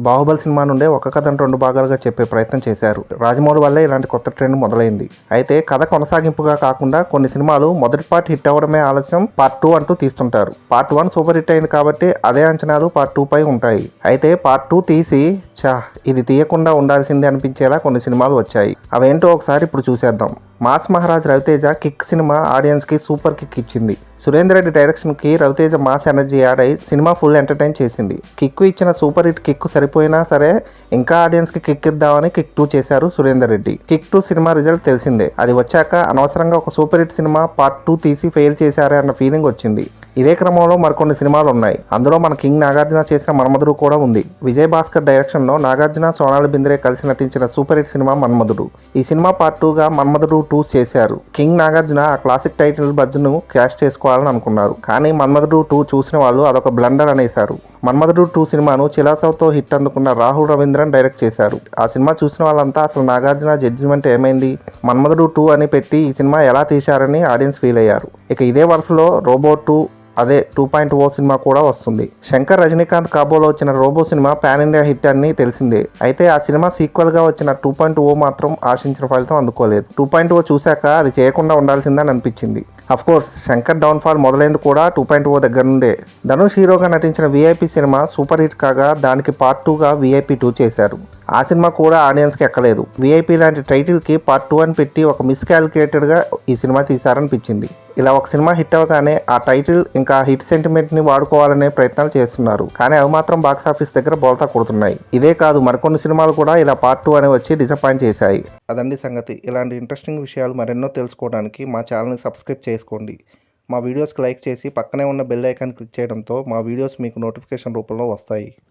Baahubali cinema నుండే ఒక కథను 2 భాగాలుగా చెప్పే ప్రయత్నం చేశారు. రాజమౌళి వల్లే ఇలాంటి కొత్త ట్రెండ్ మొదలైంది. అయితే కథ కొనసాగింపుగా కాకుండా కొన్ని సినిమాలు మొదటి పార్ట్ హిట్ అవ్వడమే ఆలస్యం పార్ట్ 2 అంటూ తీస్తుంటారు. పార్ట్ 1 సూపర్ హిట్ అయింది కాబట్టి అదే అంచనాలు పార్ట్ 2 పై ఉంటాయి. అయితే పార్ట్ 2 తీసి ఇది తీయకుండా ఉండాల్సిందే అనిపించేలా కొన్ని సినిమాలు వచ్చాయి. అవేంటో ఒకసారి ఇప్పుడు చూసేద్దాం. Mass Maharaj Ravi Teja Kick cinema audience కి సూపర్ కిక్ ఇచ్చింది. సురేందర్ రెడ్డి డైరెక్షన్ కి రవితేజ మాస్ ఎనర్జీ యాడ్ అయి సినిమా ఫుల్ ఎంటర్టైన్ చేసింది. కిక్ ఇచ్చిన సూపర్ హిట్ కిక్ సరిపోయినా సరే ఇంకా ఆడియన్స్ కి కిక్ ఇద్దామని కిక్ 2 చేశారు సురేందర్ రెడ్డి. కిక్ 2 సినిమా రిజల్ట్ తెలిసిందే. అది వచ్చాక అనవసరంగా ఒక సూపర్ హిట్ సినిమా పార్ట్ 2 తీసి ఫెయిల్ చేశారే అన్న ఫీలింగ్ వచ్చింది. ఇదే క్రమంలో మరికొన్ని సినిమాలు ఉన్నాయి. అందులో మన కింగ్ నాగార్జున చేసిన మన్మధుడు కూడా ఉంది. విజయ్ భాస్కర్ డైరెక్షన్ లో నాగార్జున, సోనాలి బింద్రే కలిసి నటించిన సూపర్ హిట్ సినిమా మన్మధుడు. ఈ సినిమా పార్ట్ 2 గా మన్మధుడు 2 చేశారు. కింగ్ నాగార్జున ఆ క్లాసిక్ టైటిల్ బజ్ను క్యాష్ చేసుకోవాలని అనుకున్నారు. కానీ మన్మధుడు 2 చూసిన వాళ్ళు అదొక బ్లండర్ అనేశారు. మన్మధుడు 2 సినిమాను చిలాసౌతో హిట్ అందుకున్న రాహుల్ రవీంద్రన్ డైరెక్ట్ చేశారు. ఆ సినిమా చూసిన వాళ్ళంతా అసలు నాగార్జున జడ్జిమెంట్ ఏమైంది, మన్మధుడు 2 అని పెట్టి ఈ సినిమా ఎలా తీశారని ఆడియన్స్ ఫీల్ అయ్యారు. ఇక ఇదే వరుసలో రోబో 2 అదే 2.0 సినిమా కూడా వస్తుంది. శంకర్ రజనీకాంత్ కాబోలో వచ్చిన Robo cinema pan India hit అని తెలిసిందే. అయితే ఆ సినిమా సీక్వెల్ గా వచ్చిన 2.0 మాత్రం ఆశించిన ఫలితం అందుకోలేదు. 2.0 చూశాక అది చేయకుండా ఉండాల్సిందని అనిపించింది. Of course Shankar down fall మొదలైంది కూడా 2.0 దగ్గర నుండే. ధనుష్ హీరోగా నటించిన విఐపి సినిమా సూపర్ హిట్ కాగా దానికి పార్ట్ 2 గా విఐపి 2 చేశారు. ఆ సినిమా కూడా ఆడియన్స్కి ఎక్కలేదు. విఐపి లాంటి టైటిల్కి పార్ట్ 2 అని పెట్టి ఒక మిస్కాలిక్యులేటెడ్గా ఈ సినిమా తీశారనిపించింది. ఇలా ఒక సినిమా హిట్ అవ్వగానే ఆ టైటిల్ ఇంకా హిట్ సెంటిమెంట్ని వాడుకోవాలనే ప్రయత్నాలు చేస్తున్నారు. కానీ అవి మాత్రం బాక్సాఫీస్ దగ్గర బోల్తా కొడుతున్నాయి. ఇదే కాదు మరికొన్ని సినిమాలు కూడా ఇలా పార్ట్ 2 అని వచ్చి డిసప్పాయింట్ చేశాయి. అదండి సంగతి. ఇలాంటి ఇంట్రెస్టింగ్ విషయాలు మరెన్నో తెలుసుకోవడానికి మా ఛానల్ని సబ్స్క్రైబ్ చేసుకోండి. మా వీడియోస్కి లైక్ చేసి పక్కనే ఉన్న బెల్ ఐకాన్ క్లిక్ చేయడంతో మా వీడియోస్ మీకు నోటిఫికేషన్ రూపంలో వస్తాయి.